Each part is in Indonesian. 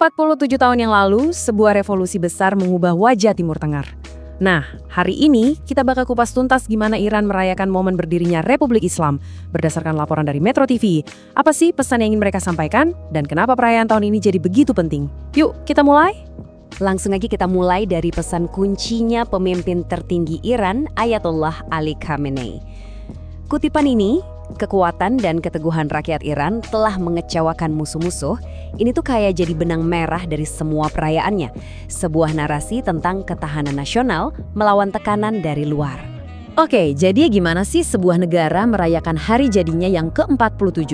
47 tahun yang lalu, sebuah revolusi besar mengubah wajah Timur Tengah. Nah, hari ini kita bakal kupas tuntas gimana Iran merayakan momen berdirinya Republik Islam. Berdasarkan laporan dari Metro TV, apa sih pesan yang ingin mereka sampaikan? Dan kenapa perayaan tahun ini jadi begitu penting? Yuk, kita mulai! Langsung aja kita mulai dari pesan kuncinya pemimpin tertinggi Iran, Ayatollah Ali Khamenei. Kutipan ini, kekuatan dan keteguhan rakyat Iran telah mengecewakan musuh-musuh. Ini tuh kayak jadi benang merah dari semua perayaannya. Sebuah narasi tentang ketahanan nasional melawan tekanan dari luar. Oke, jadi gimana sih sebuah negara merayakan hari jadinya yang ke-47?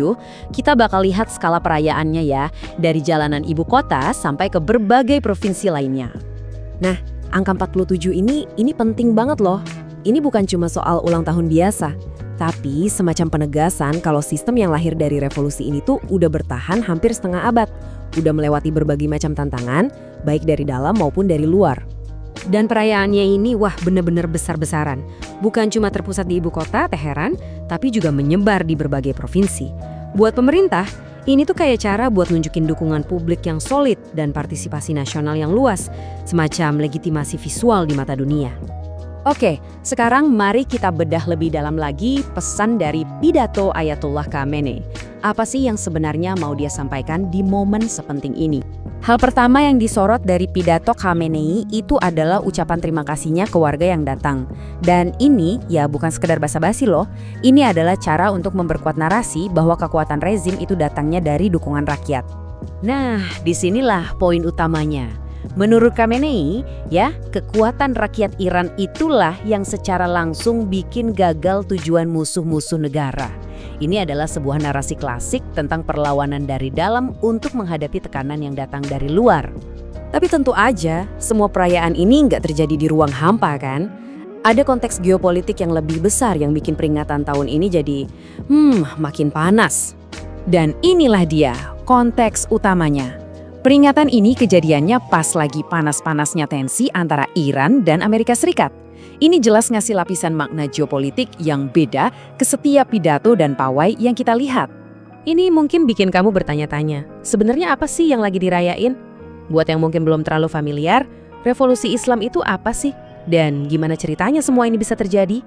Kita bakal lihat skala perayaannya ya, dari jalanan ibu kota sampai ke berbagai provinsi lainnya. Nah, angka 47 ini penting banget loh. Ini bukan cuma soal ulang tahun biasa, tapi semacam penegasan kalau sistem yang lahir dari revolusi ini tuh udah bertahan hampir setengah abad, udah melewati berbagai macam tantangan, baik dari dalam maupun dari luar. Dan perayaannya ini wah bener-bener besar-besaran. Bukan cuma terpusat di ibu kota, Teheran, tapi juga menyebar di berbagai provinsi. Buat pemerintah, ini tuh kayak cara buat nunjukin dukungan publik yang solid dan partisipasi nasional yang luas, semacam legitimasi visual di mata dunia. Oke, sekarang mari kita bedah lebih dalam lagi pesan dari pidato Ayatollah Khamenei. Apa sih yang sebenarnya mau dia sampaikan di momen sepenting ini? Hal pertama yang disorot dari pidato Khamenei itu adalah ucapan terima kasihnya ke warga yang datang. Dan ini ya bukan sekedar basa-basi loh, ini adalah cara untuk memperkuat narasi bahwa kekuatan rezim itu datangnya dari dukungan rakyat. Nah, disinilah poin utamanya. Menurut Khamenei, ya, kekuatan rakyat Iran itulah yang secara langsung bikin gagal tujuan musuh-musuh negara. Ini adalah sebuah narasi klasik tentang perlawanan dari dalam untuk menghadapi tekanan yang datang dari luar. Tapi tentu aja, semua perayaan ini nggak terjadi di ruang hampa kan? Ada konteks geopolitik yang lebih besar yang bikin peringatan tahun ini jadi, makin panas. Dan inilah dia, konteks utamanya. Peringatan ini kejadiannya pas lagi panas-panasnya tensi antara Iran dan Amerika Serikat. Ini jelas ngasih lapisan makna geopolitik yang beda ke setiap pidato dan pawai yang kita lihat. Ini mungkin bikin kamu bertanya-tanya, sebenarnya apa sih yang lagi dirayain? Buat yang mungkin belum terlalu familiar, revolusi Islam itu apa sih? Dan gimana ceritanya semua ini bisa terjadi?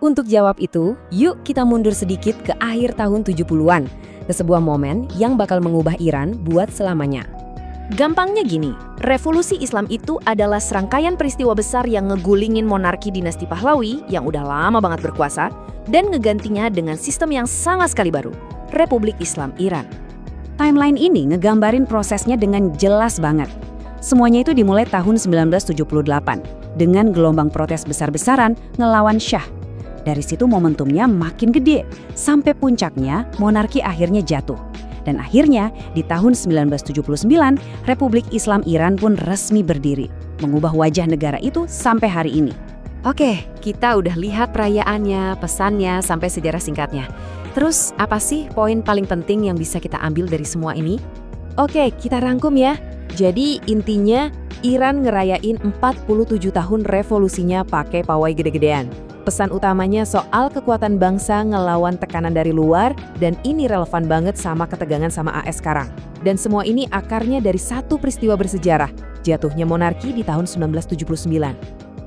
Untuk jawab itu, yuk kita mundur sedikit ke akhir tahun 70-an, ke sebuah momen yang bakal mengubah Iran buat selamanya. Gampangnya gini, revolusi Islam itu adalah serangkaian peristiwa besar yang ngegulingin monarki dinasti Pahlawi yang udah lama banget berkuasa dan ngegantinya dengan sistem yang sama sekali baru, Republik Islam Iran. Timeline ini ngegambarin prosesnya dengan jelas banget. Semuanya itu dimulai tahun 1978 dengan gelombang protes besar-besaran ngelawan Shah. Dari situ momentumnya makin gede, sampai puncaknya monarki akhirnya jatuh. Dan akhirnya di tahun 1979, Republik Islam Iran pun resmi berdiri, mengubah wajah negara itu sampai hari ini. Oke, kita udah lihat perayaannya, pesannya, sampai sejarah singkatnya. Terus apa sih poin paling penting yang bisa kita ambil dari semua ini? Oke, kita rangkum ya. Jadi intinya Iran ngerayain 47 tahun revolusinya pakai pawai gede-gedean. Pesan utamanya soal kekuatan bangsa ngelawan tekanan dari luar, dan ini relevan banget sama ketegangan sama AS sekarang. Dan semua ini akarnya dari satu peristiwa bersejarah, jatuhnya monarki di tahun 1979.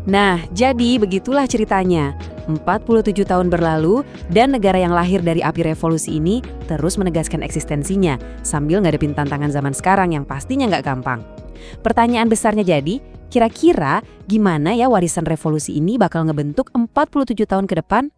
Nah, jadi begitulah ceritanya. 47 tahun berlalu, dan negara yang lahir dari api revolusi ini terus menegaskan eksistensinya, sambil ngadepin tantangan zaman sekarang yang pastinya nggak gampang. Pertanyaan besarnya jadi, kira-kira gimana ya warisan revolusi ini bakal ngebentuk 47 tahun ke depan?